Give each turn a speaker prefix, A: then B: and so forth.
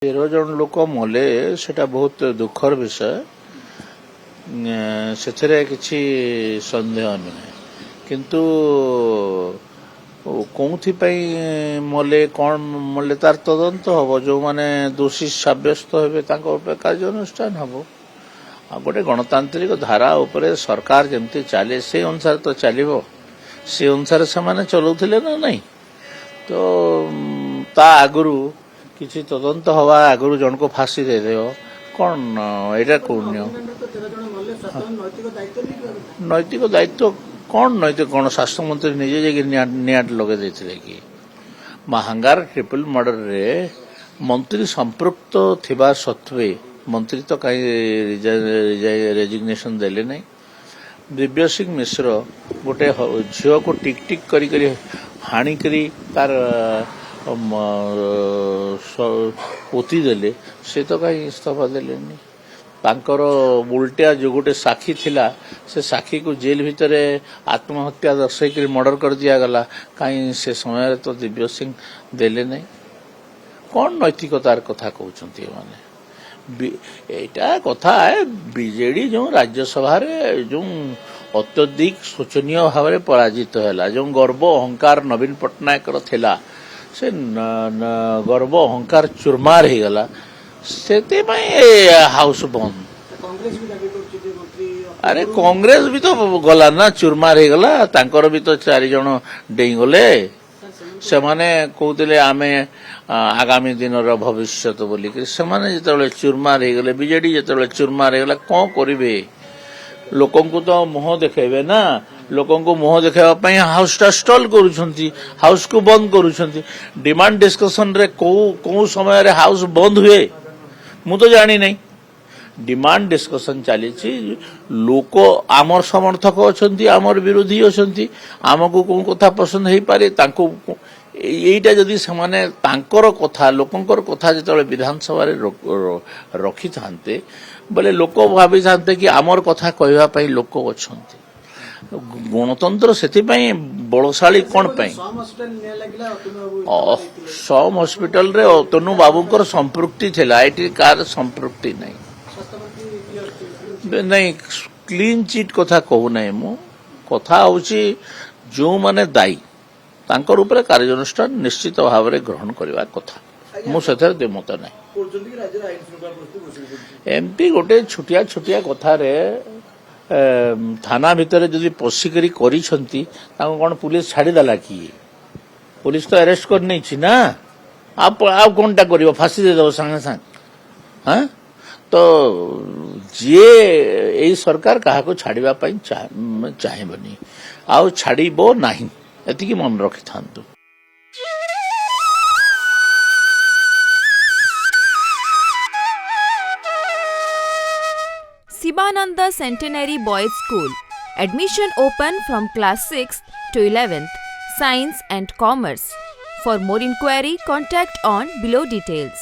A: 13 ଜଣ ଲୋକ ମଲେ ସେଟା ବହୁତ ଦୁଃଖର ବିଷୟ। ସେଥିରେ କିଛି ସନ୍ଦେହ ନୁହେଁ, କିନ୍ତୁ କୋଉଥିପାଇଁ ମଲେ କ'ଣ ମଲେ ତାର ତଦନ୍ତ ହବ। ଯେଉଁମାନେ ଦୋଷୀ ସାବ୍ୟସ୍ତ ହେବେ ତାଙ୍କ ଉପରେ କାର୍ଯ୍ୟାନୁଷ୍ଠାନ ହବ। ଆଉ ଗୋଟେ ଗଣତାନ୍ତ୍ରିକ ଧାରା ଉପରେ ସରକାର ଯେମିତି ଚାଲେ ସେଇ ଅନୁସାରେ ତ ଚାଲିବ। ସେ ଅନୁସାରେ ସେମାନେ ଚଲାଉଥିଲେ ନା ନାହିଁ। ତ ତା ଆଗରୁ କିଛି ତଦନ୍ତ ହବା ଆଗରୁ ଜଣକୁ ଫାଶୀ ଦେଇଦେବ କ'ଣ, ଏଇଟା କହୁନି। ନୈତିକ ଦାୟିତ୍ୱ କ'ଣ? ନୈତିକ କ'ଣ ସ୍ୱାସ୍ଥ୍ୟମନ୍ତ୍ରୀ ନିଜେ ଯାଇକି ନିଆଁ ଲଗାଇ ଦେଇଥିଲେ କି? ମାହାଙ୍ଗାର ଟ୍ରିପଲ ମର୍ଡରରେ ମନ୍ତ୍ରୀ ସମ୍ପୃକ୍ତ ଥିବା ସତ୍ତ୍ୱେ ମନ୍ତ୍ରୀ ତ କାହିଁ ରେଜିଗ୍ନେସନ ଦେଲେ ନାହିଁ। ଦିବ୍ୟ ସିଂ ମିଶ୍ର ଗୋଟେ ଝିଅକୁ ଟିକ୍ ଟିକ୍ କରି ହାଣିକରି ତାର ପୋତି ଦେଲେ, ସେ ତ କାହିଁ ଇସ୍ତଫା ଦେଲେନି। ତାଙ୍କର ଉଲ୍ଟିଆ ଯୋଉ ଗୋଟେ ସାକ୍ଷୀ ଥିଲା, ସେ ସାକ୍ଷୀକୁ ଜେଲ ଭିତରେ ଆତ୍ମହତ୍ୟା ଦର୍ଶାଇକରି ମର୍ଡର କରି ଦିଆଗଲା, କାହିଁ ସେ ସମୟରେ ତ ଦିବ୍ୟ ସିଂ ଦେଲେ ନାହିଁ। କ'ଣ ନୈତିକତାର କଥା କହୁଛନ୍ତି ଏମାନେ? ଏଇଟା କଥା ବିଜେଡି ଯେଉଁ ରାଜ୍ୟସଭାରେ ଯେଉଁ ଅତ୍ୟଧିକ ଶୋଚନୀୟ ଭାବରେ ପରାଜିତ ହେଲା, ଯେଉଁ ଗର୍ବ ଅହଙ୍କାର ନବୀନ ପଟ୍ଟନାୟକର ଥିଲା, ସେ ଗର୍ବ ଅହଙ୍କାର ଚୁରମାର ହେଇଗଲା। ସେଥିପାଇଁ ହାଉସ ବନ୍ଦ। ଆରେ କଂଗ୍ରେସ ବି ତ ଗଲା ନା, ଚୁରମାର ହେଇଗଲା। ତାଙ୍କର ବି ତ 4 ଜଣ ଡେଇଁଗଲେ। ସେମାନେ କହୁଥିଲେ ଆମେ ଆଗାମୀ ଦିନର ଭବିଷ୍ୟତ ବୋଲିକି। ସେମାନେ ଯେତେବେଳେ ଚୁରମାର ହେଇଗଲେ, ବିଜେଡି ଯେତେବେଳେ ଚୁରମାର ହେଇଗଲା, କ'ଣ କରିବେ? ଲୋକଙ୍କୁ ତ ମୁହଁ ଦେଖେଇବେ ନା। ଲୋକଙ୍କୁ ମୁହଁ ଦେଖାଇବା ପାଇଁ ହାଉସଟା ଷ୍ଟଲ୍ କରୁଛନ୍ତି, ହାଉସକୁ ବନ୍ଦ କରୁଛନ୍ତି। ଡିମାଣ୍ଡ ଡିସ୍କସନରେ କୋଉ ସମୟରେ ହାଉସ ବନ୍ଦ ହୁଏ ମୁଁ ତ ଜାଣିନାହିଁ। ଡିମାଣ୍ଡ ଡିସ୍କସନ ଚାଲିଛି। ଲୋକ ଆମର ସମର୍ଥକ ଅଛନ୍ତି, ଆମର ବିରୋଧୀ ଅଛନ୍ତି। ଆମକୁ କୋଉ କଥା ପସନ୍ଦ ହେଇପାରେ, ତାଙ୍କୁ এইটা যদি ସେମାନେ ତାଙ୍କର କଥା, ଲୋକଙ୍କର କଥା ଯେତେବେଳେ ବିଧାନସଭାରେ ରଖିଥାନ୍ତେ ବୋଲେ ଲୋକ ଭାବିଥାନ୍ତେ କି ଆମର କଥା କହିବା ପାଇଁ ଲୋକ ଅଛନ୍ତି। ଗଣତନ୍ତ୍ର ସେଥିପାଇଁ ବଳଶାଳୀ କ'ଣ ପାଇଁ? ସମ୍ ହସ୍ପିଟାଲରେ ଅତନୁ ବାବୁଙ୍କର ସମ୍ପୃକ୍ତି ଥିଲା, ଏଠି କାହାର ସମ୍ପୃକ୍ତି ନାହିଁ। ନାଇଁ, କ୍ଲିନ୍ ଚିଟ୍ କଥା କହୁନାହିଁ ମୁଁ। କଥା ହଉଛି ଯେଉଁମାନେ ଦାୟୀ ତାଙ୍କର ଉପରେ କାର୍ଯ୍ୟାନୁଷ୍ଠାନ ନିଶ୍ଚିତ ଭାବରେ ଗ୍ରହଣ କରିବା କଥା। ମୁଁ ସେଥିରେ ଦ୍ୱିମତ ନାହିଁ। ଏମିତି ଗୋଟେ ଛୋଟିଆ କଥାରେ ଥାନା ଭିତରେ ଯଦି ପଶିକରି କରିଛନ୍ତି, ତାଙ୍କୁ କ'ଣ ପୁଲିସ ଛାଡ଼ିଦେଲା କି? ପୁଲିସ ତ ଆରେଷ୍ଟ କରିନେଇଛି ନା। ଆଉ କ'ଣଟା କରିବ? ଫାଶୀ ଦେଇଦେବ ସାଙ୍ଗେ ସାଙ୍ଗେ। ତ ଯିଏ ଏଇ ସରକାର କାହାକୁ ଛାଡ଼ିବା ପାଇଁ ଚାହିଁବନି, ଆଉ ଛାଡ଼ିବ ନାହିଁ, ଏତିକି ମନେ ରଖିଥାନ୍ତୁ।
B: Sibananda Centenary Boys School. Admission open from class 6th to 11th. Science and Commerce. For more inquiry, contact on below details.